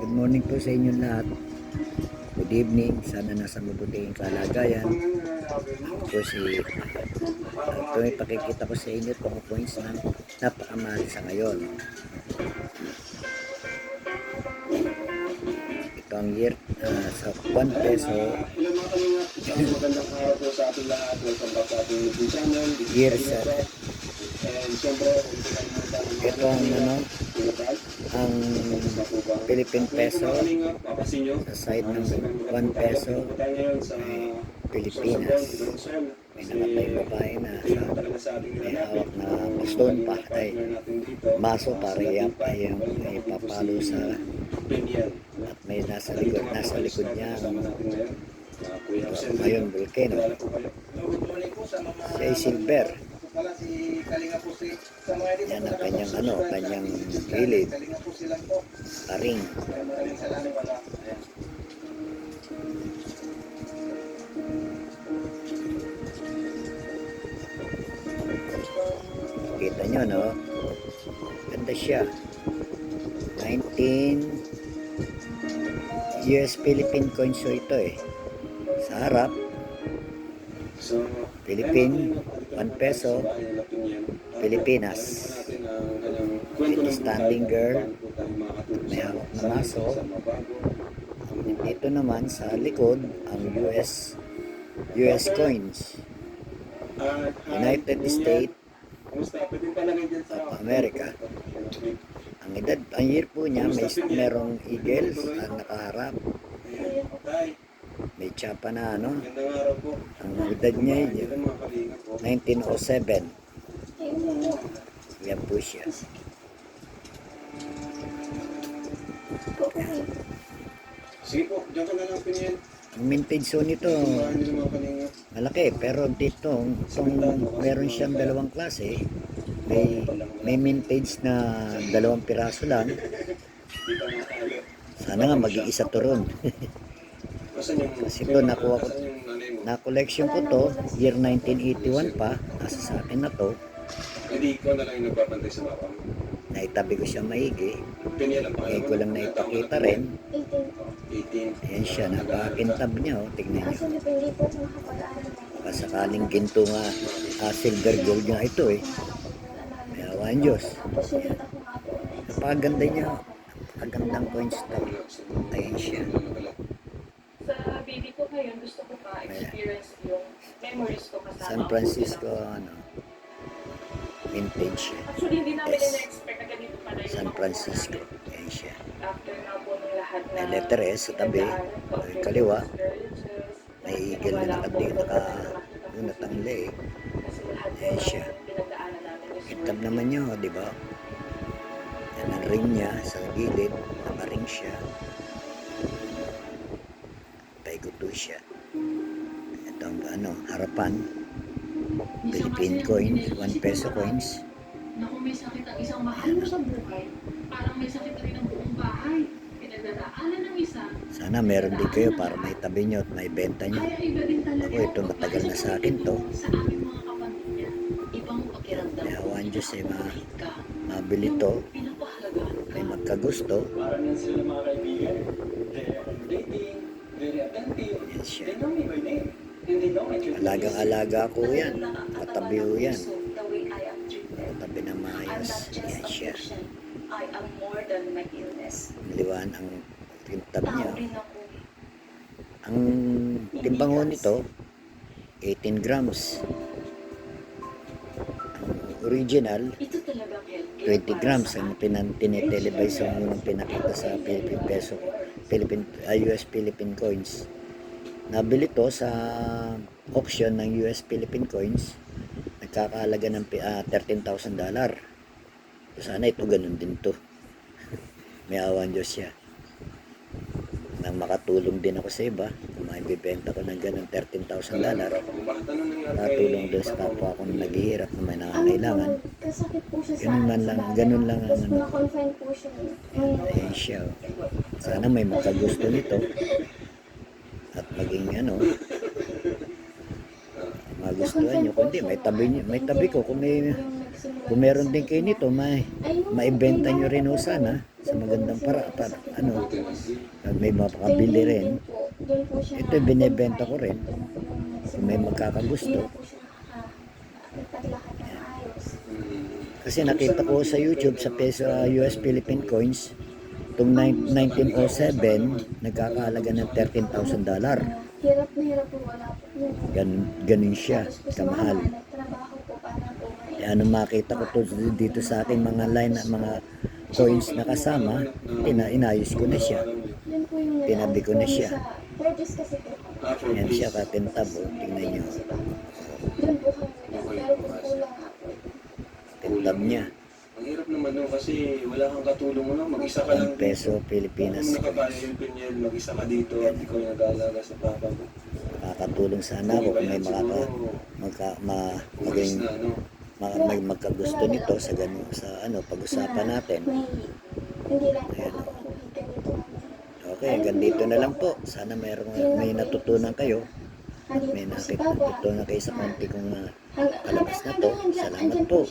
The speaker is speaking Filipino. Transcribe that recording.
Good morning po sa inyo lahat. Good evening. Sana nasa mabuting kalagayan. Ako po ito ay pakikita ko sa inyo itong points na napakamahal sa ngayon. Ito ang year sa 1 peso. Year sa ito ang Philippine peso sa side ng 1 peso ay Pilipinas. May namatay babae na may hawak na baston pa ay maso para ay papalo sa at may nasa likod niya ngayon volcano. Siya ay silver. Yan ang kanyang gilid, paring. Kita nyo, no? Ganda siya. 19 US Philippine coins ito eh. Sa harap, Philippine 1 peso, Pilipinas. Ito standing girl, may hawak na maso. Dito naman sa likod ang US coins. United States of America. Ang year po niya merong eagles ang nakaharap. May tsapa na ang edad niya 1907. Yan po siya. Sige po, dyan ka na lang pinyan. Ang mintage zone nito malaki, pero dito meron siyang dalawang klase. May mintage na 2 piraso lang. Sana nga mag-iisa to ron. Kasi ito na-collection ko to year 1981 pa, nasa sa akin na to. Hindi ikaw na lang yung nagpapantay sa mapa mo. Naitabi ko siya maigi. Ngayon ko lang naipakita rin. 18. Ayan siya, napakintab niya, tignan niyo. Pasakaling ginto nga, silver gold nga ito eh. May awan Diyos. Napakaganda niya. Napakagandang coins to. Ayan siya. Sa baby ko ngayon, gusto ko pa experience yung memories ko kasama. San Francisco, vintage siya. Actually, hindi namin na-expect na ganito pala yung San Francisco. Ayan siya. after na po ng lahat na May letter S sa tabi. May kaliwa. May eagle na nakatangli eh. Ayan siya. Kitab naman niyo, di ba? Yan ang ring niya sa gilid. Nakaring siya. Paiguto siya. Ito ang harapan. Philippine coins, 1 peso coins. Naku, may sakit ang isang mahal mo sa buhay. Parang may sakit na rin ang buong bahay. Pinagdadaanan ng isa. Sana meron din kayo para may tabi nyo at may benta nyo. Kaya iba din talaga. Ako, ito matagal na sa akin to. Sa aming mga kapamilya, ibang pakiramdam. May awan Diyos eh, Kahit ka, mabili to. pinapahalagaan ka. May magkagusto. Parang yan sila mga kaibigan. Very accommodating, very attentive. Yan siya. They know me by name. And they know my true Alagang-alaga ko yan. Katabi ko yan. The way I am treated. Katabi na I'm maayos. not just Yan a siya. patient. I am more than my illness. Liwan ang tintab Tao niya. rin ako. Ang timbang ho nito, 18 grams. Ang original, Ito talagang healthcare 20 grams. Ang tinitelevise ang unang pinakita sa Philippine peso, US Philippine coins. Nabili to sa auction ng US Philippine coins. Nagkakahalaga ng $13,000. Sana ito ganun din to. May awan Diyos siya. Nang makatulong din ako sa iba, kung maibibenta ko ng ganun $13,000, nakatulong din sa kapwa akong naghihirap na may nangangailangan. Kasakit po siya Ganun lang ang Tapos na-confine po siya. Ayan siya. Sana may magkagusto nito. At maging magustuhan nyo. Kundi may tabi ko kung may Kung meron din kayo nito, maibenta nyo rin ho sana sa magandang para ano, may makakabili rin. Ito binebenta ko rin. Kung may magkakagusto. Kasi nakita ko sa YouTube sa peso US Philippine coins, itong 1907 nagkakahalaga ng $13,000. Hirap na hirap po, wala po. Ganun siya, kamahal. Nagtrabaho po para po. Ano makita ko to dito sa ating mga line mga coins na kasama, inayos ko na siya. Yun po yung Tinabi ko na siya. Purchase kasi po. Yan siya katintab, tingnan nyo. Doon po kami pero po kulang nga po. Tintab niya. Ang hirap naman nun kasi wala kang katulong mo, no? Mag-isa ka lang. 1 peso Pilipinas Kung nakakaya coins. yung pinyel, mag-isa ka dito at ikaw yung nag-aalaga sa papa mo. Makakatulong sana ako kung may Umalis na, no? may magkagusto nito sa ganun sa ano pag-usapan natin. Hindi lang po ako mabuhigan dito. Okay, hanggang dito na lang po. Sana may natutunan kayo. May natutunan kayo sa konti kong palabas na to. Salamat po.